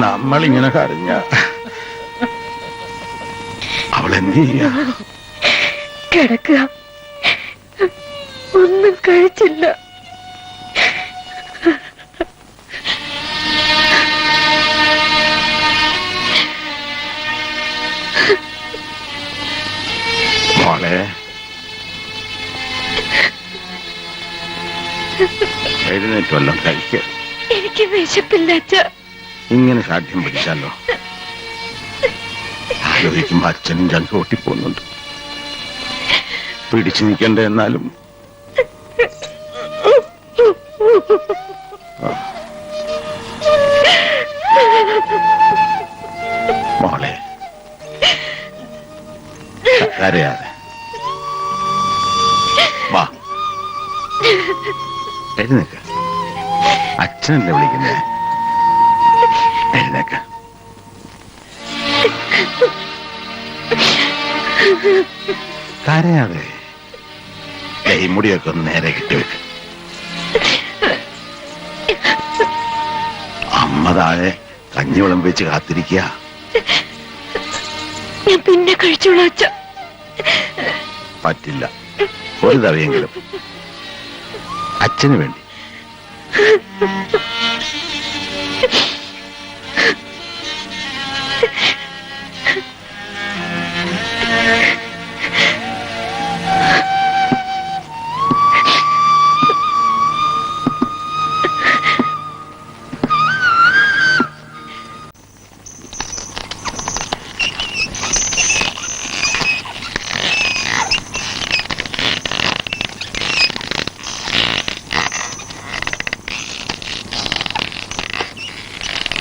നമ്മളിങ്ങനെ കരഞ്ഞ അവളെന്ത് ചെയ്യ? കിടക്കുക, ഒന്നും കഴിച്ചില്ല. മോളെ എഴുന്നേറ്റ് വല്ലതും കഴിക്ക. എനിക്ക് വിശപ്പില്ല അച്ഛാ. ഇങ്ങനെ സാധ്യം പിടിച്ചാലോ? ആലോചിക്കുമ്പോ അച്ഛനും ചങ്ക് പൊട്ടിപ്പോകുന്നുണ്ട്. പിടിച്ചു നിൽക്കണ്ട. എന്നാലും മോളെ കരയാതെ വാ, എഴുന്നേക്ക. അച്ഛനല്ലേ വിളിക്കുന്നേ? എഴുന്നേക്ക. കരയാതെ. ഈ മുടിയൊക്കെ ഒന്ന് നേരെ കിട്ടിവെക്ക്. അമ്മ താഴെ കഞ്ഞി വിളമ്പിച്ച് കാത്തിരിക്കുക. ഞാൻ പിന്നെ കഴിച്ചോളാം അച്ഛ. പറ്റില്ല, ഒരു തവയെങ്കിലും അച്ഛന് വേണ്ടി.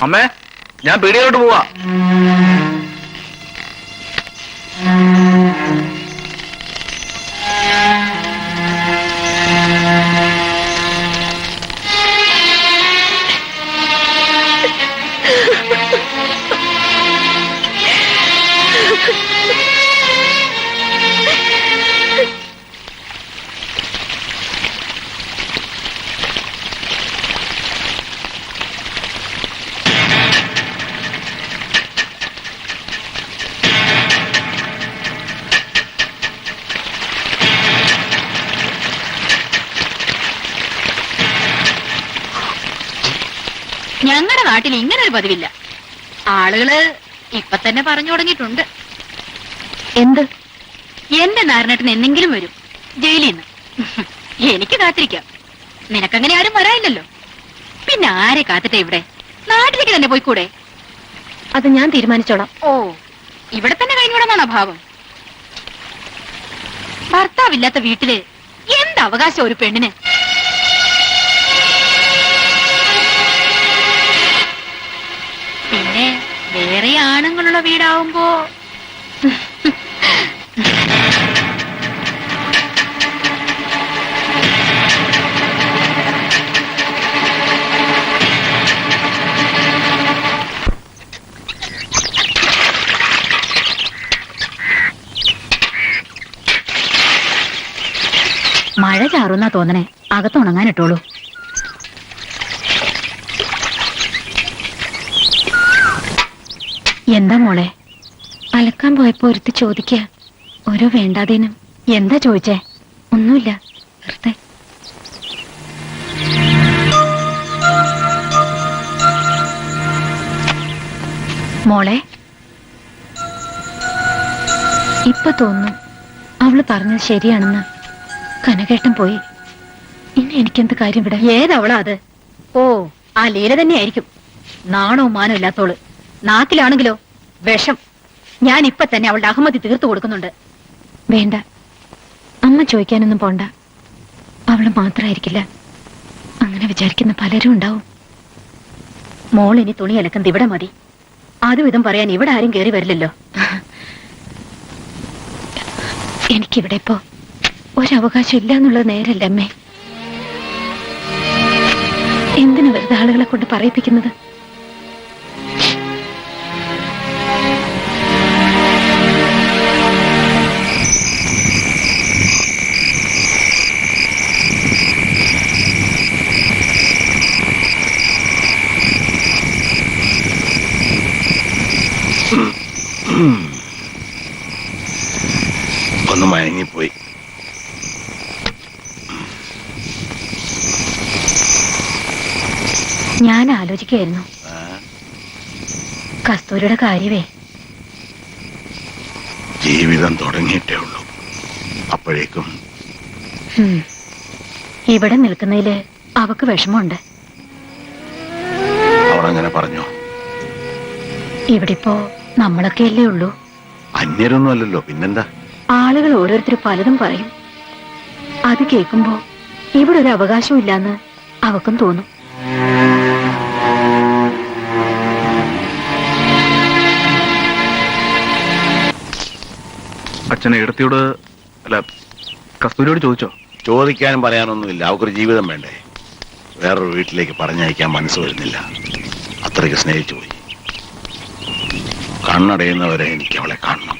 അമ്മേ, ഞാൻ പീടികയിലോട്ട് പോവാ. ഞങ്ങളുടെ നാട്ടിൽ ഇങ്ങനെ ഒരു പതിവില്ല. ആളുകള് ഇപ്പൊ തന്നെ പറഞ്ഞു തുടങ്ങിയിട്ടുണ്ട്. എന്ത്? എന്റെ നാരനേട്ടന് എന്തെങ്കിലും വരും ജയിലിൽ നിന്ന്. എനിക്ക് കാത്തിരിക്കാം. നിനക്കങ്ങനെ ആരും വരാനില്ലല്ലോ. പിന്നെ ആരെ കാത്തിട്ടേ ഇവിടെ? നാട്ടിലേക്ക് തന്നെ പോയിക്കൂടെ? അത് ഞാൻ തീരുമാനിച്ചോളാം. ഓ, ഇവിടെ തന്നെ കഴിഞ്ഞൂടെന്നാണോ ഭാവം? ഭർത്താവില്ലാത്ത വീട്ടില് എന്ത് അവകാശം ഒരു പെണ്ണിന്? പിന്നെ വേറെ ആണുങ്ങളുള്ള വീടാവുമ്പോ മഴ ചാറുന്നാ തോന്നണേ. അകത്തുണങ്ങാനിട്ടോളൂ. എന്താ മോളെ? അലക്കാൻ പോയപ്പോ ഒരുത്തി ചോദിക്ക, ഓരോ വേണ്ടാതീനും. എന്താ ചോദിച്ചേ? ഒന്നുമില്ല, വെറുതെ. മോളെ, ഇപ്പൊ തോന്നുന്നു അവള് പറഞ്ഞത് ശരിയാണെന്ന്. കനകേട്ടൻ പോയി. ഇനി എനിക്കെന്ത് കാര്യം ഇവിടെ? ഏതവളാ അത്? ഓ, ആ ലീല തന്നെയായിരിക്കും. നാണവും മാനവും ഇല്ലാത്തോള്. നാക്കിലാണെങ്കിലോ വിഷം. ഞാൻ ഇപ്പൊ തന്നെ അവളുടെ അഹമ്മതി തീർത്തു കൊടുക്കുന്നുണ്ട്. വേണ്ട, അമ്മ ചോദിക്കാനൊന്നും പോണ്ട. അവള് മാത്രമായിരിക്കില്ല, അങ്ങനെ വിചാരിക്കുന്ന പലരും ഉണ്ടാവും. മോൾ ഇനി തുണി അലക്കുന്നത് ഇവിടെ മതി. അതും ഇതും പറയാൻ ഇവിടെ ആരും കയറി വരില്ലല്ലോ. എനിക്കിവിടെ ഇപ്പോ ഒരവകാശം ഇല്ല എന്നുള്ളത് നേരല്ലേ അമ്മേ? എന്തിനു വെറുതെ ആളുകളെ കൊണ്ട് പറയിപ്പിക്കുന്നത്? ഞാൻ ആലോചിക്കായിരുന്നു ആ? കസ്തൂരിയുടെ കാര്യമേ. ജീവിതം തുടങ്ങിയിട്ടേ ഉള്ളൂ. അപ്പോഴേക്കും ഇവിടെ നിൽക്കുന്നതില് അവക്ക് വിഷമമുണ്ട്. അവളങ്ങനെ പറഞ്ഞു. ഇവിടിപ്പോ നമ്മളൊക്കെയല്ലേ ഉള്ളൂ. അന്യരൊന്നും അല്ലല്ലോ, പിന്നെന്താ? ആളുകൾ ഓരോരുത്തർ പലതും പറയും. അത് കേൾക്കുമ്പോ ഇവിടെ ഒരു അവകാശവും ഇല്ലാന്ന് അവക്കും തോന്നും. അച്ഛനെ ഇടത്തിയോട് അല്ല കസ്തൂരിയോട് ചോദിച്ചോ? ചോദിക്കാനും പറയാനൊന്നുമില്ല. അവക്കൊരു ജീവിതം വേണ്ടേ? വേറൊരു വീട്ടിലേക്ക് പറഞ്ഞയക്കാൻ മനസ്സ് വരുന്നില്ല. അത്രയ്ക്ക് സ്നേഹിച്ചു പോയി. കണ്ണടയുന്നവരെ എനിക്ക് അവളെ കാണണം.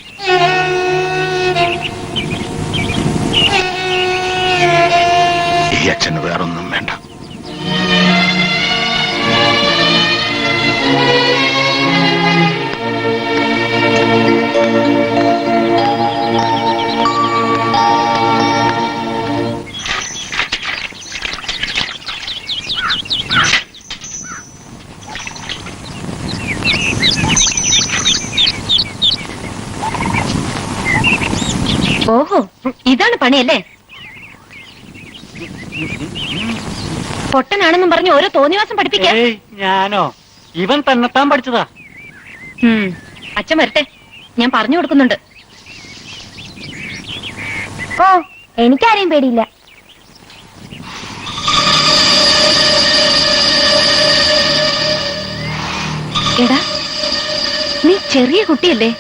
ഈ അച്ഛന് വേറൊന്നും വേണ്ട. ഓഹോ, ഇതാണ് പണിയല്ലേ? പൊട്ടനാണെന്നും പറഞ്ഞ് ഓരോ തോന്നിവാസം പഠിപ്പിക്കാം. ഞാനോ? ഇവൻ തന്നെത്താൻ പഠിച്ചതാ. അച്ഛൻ വരട്ടെ, ഞാൻ പറഞ്ഞു കൊടുക്കുന്നുണ്ട്. ഓ, എനിക്കാരെയും പേടിയില്ല. എടാ, നീ ചെറിയ കുട്ടിയല്ലേ?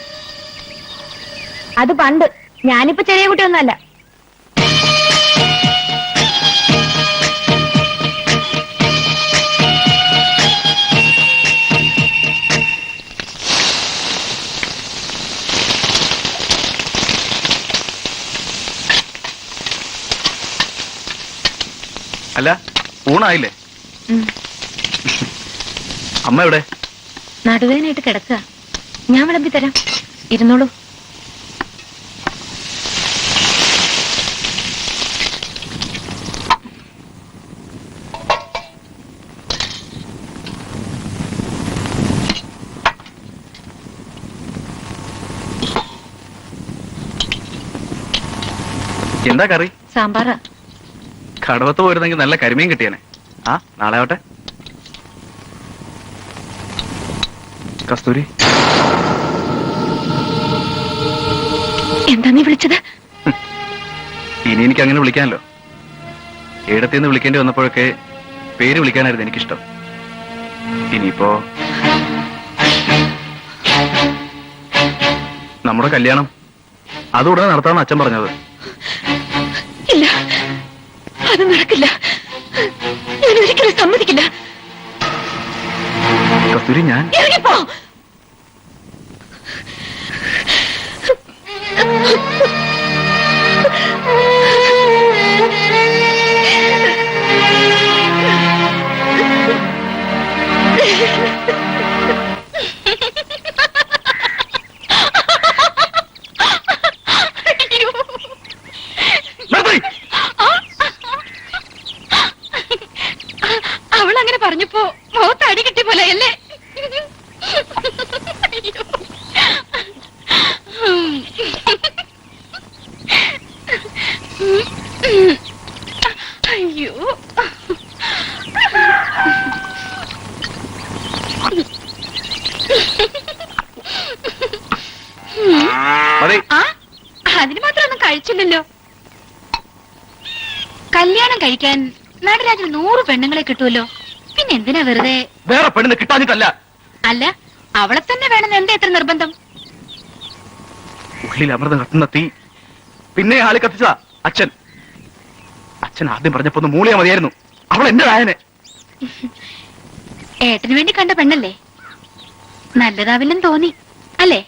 അത് പണ്ട്. ഞാനിപ്പോ ചെറിയ കുട്ടിയൊന്നല്ല. അല്ല ഊണായില്ലേ? അമ്മ എവിടെ? നടുവേനായിട്ട് കിടക്കുക. ഞാൻ വിളമ്പി തരാം, ഇരുന്നോളൂ. എന്താ കറി? സാമ്പാറാ. കടവത്ത് പോയിരുന്നെങ്കിൽ നല്ല കരിമീൻ കിട്ടിയനെ. ആ, നാളെ ആവട്ടെ. കസ്തൂരി, എന്താ നീ വിളിച്ചത്? ഇനി എനിക്ക് അങ്ങനെ വിളിക്കാനല്ലോ. ഏടത്തിന്ന് വിളിക്കേണ്ടി വന്നപ്പോഴൊക്കെ പേര് വിളിക്കാനായിരുന്നു എനിക്കിഷ്ടം. ഇനിയിപ്പോ നമ്മുടെ കല്യാണം അതുടനെ നടത്താമെന്ന് അച്ഛൻ പറഞ്ഞത്. ഇല്ല, അത് നടക്കില്ല. ഞാൻ ഒരിക്കലും സമ്മതിക്കില്ല. കസ്തൂരി, ഞാൻ ഇറങ്ങിപ്പോ. അവളങ്ങനെ പറഞ്ഞപ്പോ മുഖത്ത് അടി കിട്ടി പോലെ അല്ലേ? അയ്യോ, അതിന് മാത്രം ഒന്നും കഴിച്ചില്ലല്ലോ. കല്യാണം കഴിക്കാൻ നടരാജന് 100 പെണ്ണുങ്ങളെ കിട്ടുമല്ലോ. പിന്നെ എന്തിനാ വെറുതെ? വേറെ പെണ്ണിനെ കിട്ടാഞ്ഞിട്ടല്ല. അല്ല, അവളെ തന്നെ വേണമെന്ന് എന്താ എത്ര നിർബന്ധം? ഉള്ളിൽ അമൃത കത്തുന്ന തീ പിന്നെ ആളി കത്തിച്ചതാ അച്ഛൻ. അച്ഛൻ ആദ്യം പറഞ്ഞപ്പോ ഒന്ന് മൂളിയാ മതിയായിരുന്നു. അവൾ എന്റെ രായനെ. ഏട്ടന് വേണ്ടി കണ്ട പെണ്ണല്ലേ? നല്ലതാവില്ലെന്ന് തോന്നി അല്ലേ?